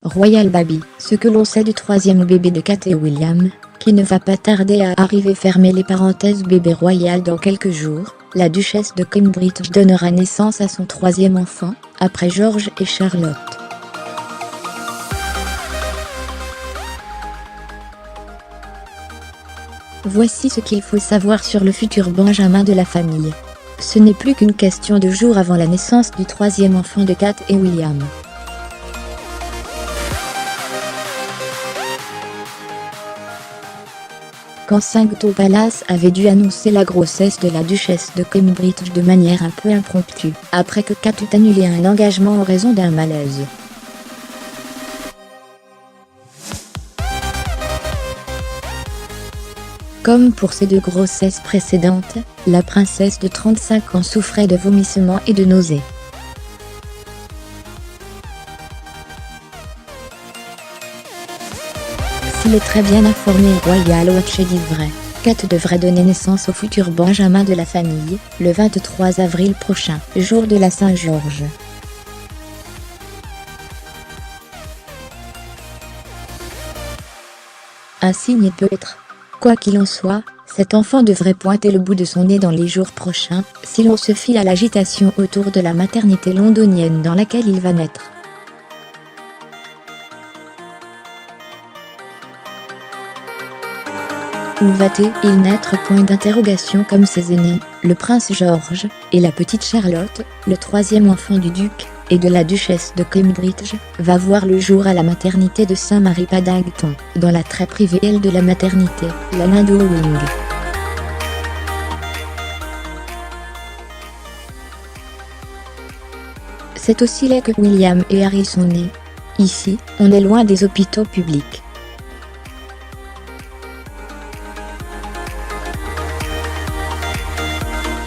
Royal Baby. Ce que l'on sait du troisième bébé de Kate et William, qui ne va pas tarder à arriver. Fermez les parenthèses. Bébé royal. Dans quelques jours, la duchesse de Cambridge donnera naissance à son troisième enfant, après George et Charlotte. Voici ce qu'il faut savoir sur le futur Benjamin de la famille. Ce n'est plus qu'une question de jours avant la naissance du troisième enfant de Kate et William. Kensington Palace avait dû annoncer la grossesse de la duchesse de Cambridge de manière un peu impromptue, après que Kate eut annulé un engagement en raison d'un malaise. Comme pour ses deux grossesses précédentes, la princesse de 35 ans souffrait de vomissements et de nausées. S'il est très bien informé, Royal Watch dit vrai, Kate devrait donner naissance au futur Benjamin de la famille, le 23 avril prochain, jour de la Saint-Georges. Un signe peut être. Quoi qu'il en soit, cet enfant devrait pointer le bout de son nez dans les jours prochains, si l'on se fie à l'agitation autour de la maternité londonienne dans laquelle il va naître. Où va-t-il naître? Point d'interrogation. Comme ses aînés, le prince George, et la petite Charlotte, le troisième enfant du duc, et de la duchesse de Cambridge, va voir le jour à la maternité de Saint-Mary-Paddington, dans la très privée aile de la maternité, la Landau Wing. C'est aussi là que William et Harry sont nés. Ici, on est loin des hôpitaux publics.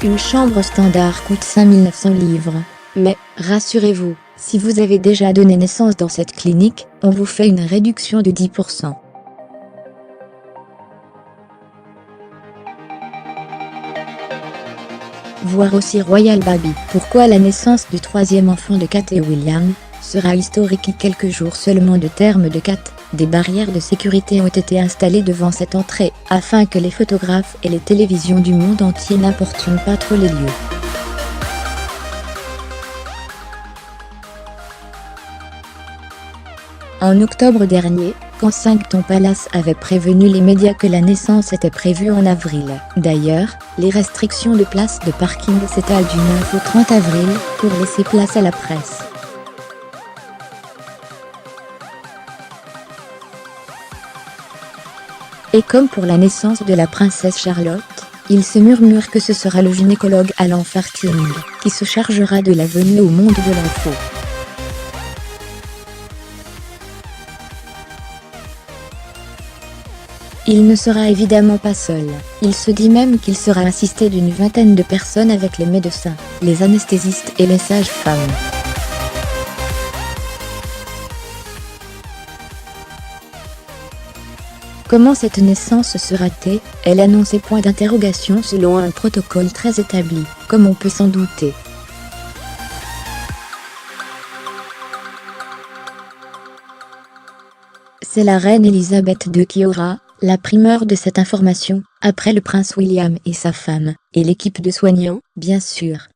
Une chambre standard coûte 5 900 livres. Mais, rassurez-vous, si vous avez déjà donné naissance dans cette clinique, on vous fait une réduction de 10%. Voir aussi Royal Baby. Pourquoi la naissance du troisième enfant de Kate et William sera historique? Quelques jours seulement de terme de Kate, des barrières de sécurité ont été installées devant cette entrée, afin que les photographes et les télévisions du monde entier n'importunent pas trop les lieux. En octobre dernier, Kensington Palace avait prévenu les médias que la naissance était prévue en avril. D'ailleurs, les restrictions de places de parking s'étalent du 9 au 30 avril, pour laisser place à la presse. Et comme pour la naissance de la princesse Charlotte, il se murmure que ce sera le gynécologue Alan Farthing qui se chargera de la venue au monde de l'info. Il ne sera évidemment pas seul. Il se dit même qu'il sera assisté d'une vingtaine de personnes avec les médecins, les anesthésistes et les sages-femmes. Comment cette naissance sera-t-elle? Elle annoncée point d'interrogation selon un protocole très établi, comme on peut s'en douter. C'est la reine Elisabeth II qui aura la primeur de cette information, après le prince William et sa femme, et l'équipe de soignants, bien sûr.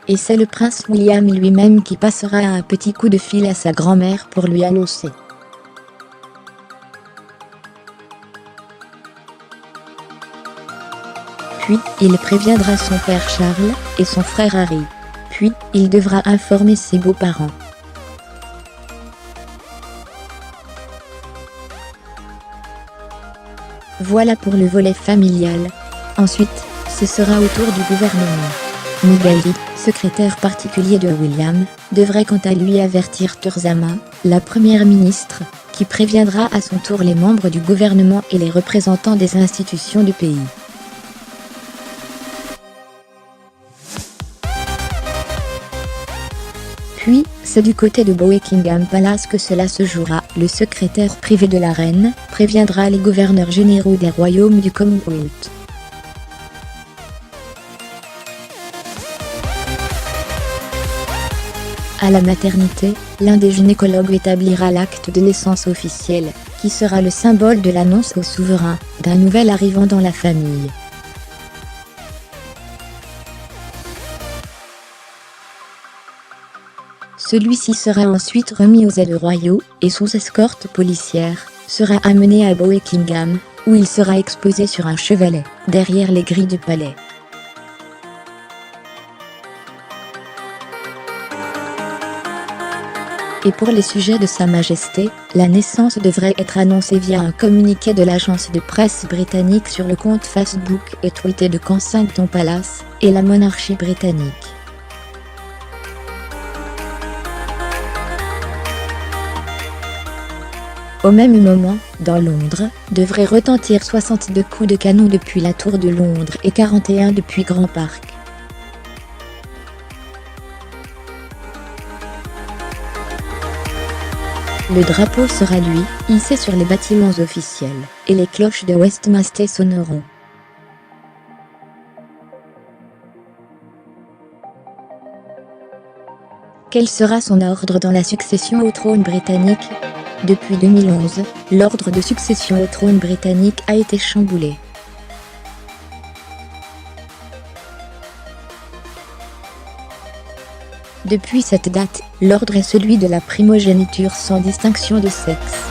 Et c'est le prince William lui-même qui passera un petit coup de fil à sa grand-mère pour lui annoncer. Puis, il préviendra son père Charles, et son frère Harry. Puis, il devra informer ses beaux-parents. Voilà pour le volet familial. Ensuite, ce sera au tour du gouvernement. Nigali, secrétaire particulier de William, devrait quant à lui avertir Thurzama, la première ministre, qui préviendra à son tour les membres du gouvernement et les représentants des institutions du pays. Puis, c'est du côté de Buckingham Palace que cela se jouera. Le secrétaire privé de la reine préviendra les gouverneurs généraux des royaumes du Commonwealth. À la maternité, l'un des gynécologues établira l'acte de naissance officiel, qui sera le symbole de l'annonce au souverain d'un nouvel arrivant dans la famille. Celui-ci sera ensuite remis aux aides royaux, et sous escorte policière, sera amené à Buckingham, où il sera exposé sur un chevalet, derrière les grilles du palais. Et pour les sujets de Sa Majesté, la naissance devrait être annoncée via un communiqué de l'agence de presse britannique sur le compte Facebook et tweeté de Kensington Palace, et la monarchie britannique. Au même moment, dans Londres, devraient retentir 62 coups de canon depuis la Tour de Londres et 41 depuis Grand Parc. Le drapeau sera lui, hissé sur les bâtiments officiels, et les cloches de Westminster sonneront. Quel sera son ordre dans la succession au trône britannique ? Depuis 2011, l'ordre de succession au trône britannique a été chamboulé. Depuis cette date, l'ordre est celui de la primogéniture sans distinction de sexe.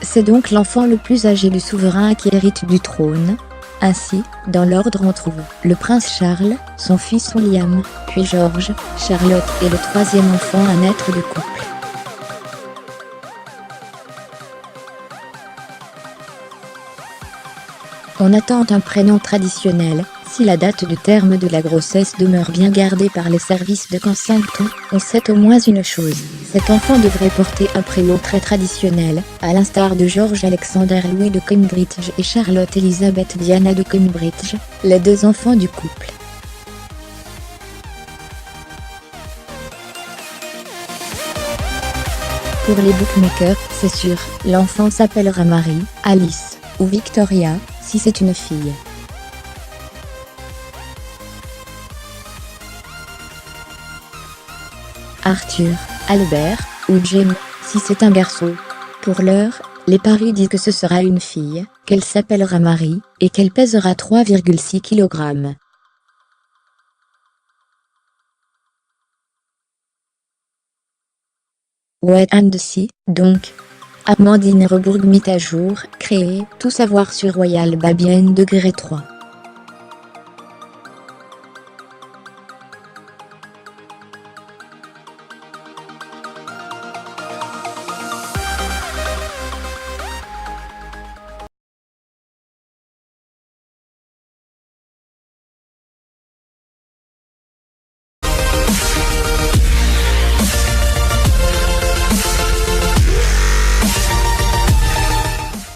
C'est donc l'enfant le plus âgé du souverain qui hérite du trône. Ainsi, dans l'ordre on trouve le prince Charles, son fils William, puis George, Charlotte et le troisième enfant à naître de couple. On attend un prénom traditionnel, si la date de terme de la grossesse demeure bien gardée par les services de Kensington. On sait au moins une chose, cet enfant devrait porter un prénom très traditionnel, à l'instar de George Alexander Louis de Cambridge et Charlotte Elizabeth Diana de Cambridge, les deux enfants du couple. Pour les bookmakers, c'est sûr, l'enfant s'appellera Marie, Alice, ou Victoria, si c'est une fille. Arthur, Albert, ou James, si c'est un garçon. Pour l'heure, les paris disent que ce sera une fille, qu'elle s'appellera Marie, et qu'elle pèsera 3,6 kg. Wait and see, donc. Amandine Rebourg mit à jour, créé, tout savoir sur Royal Baby N degré 3.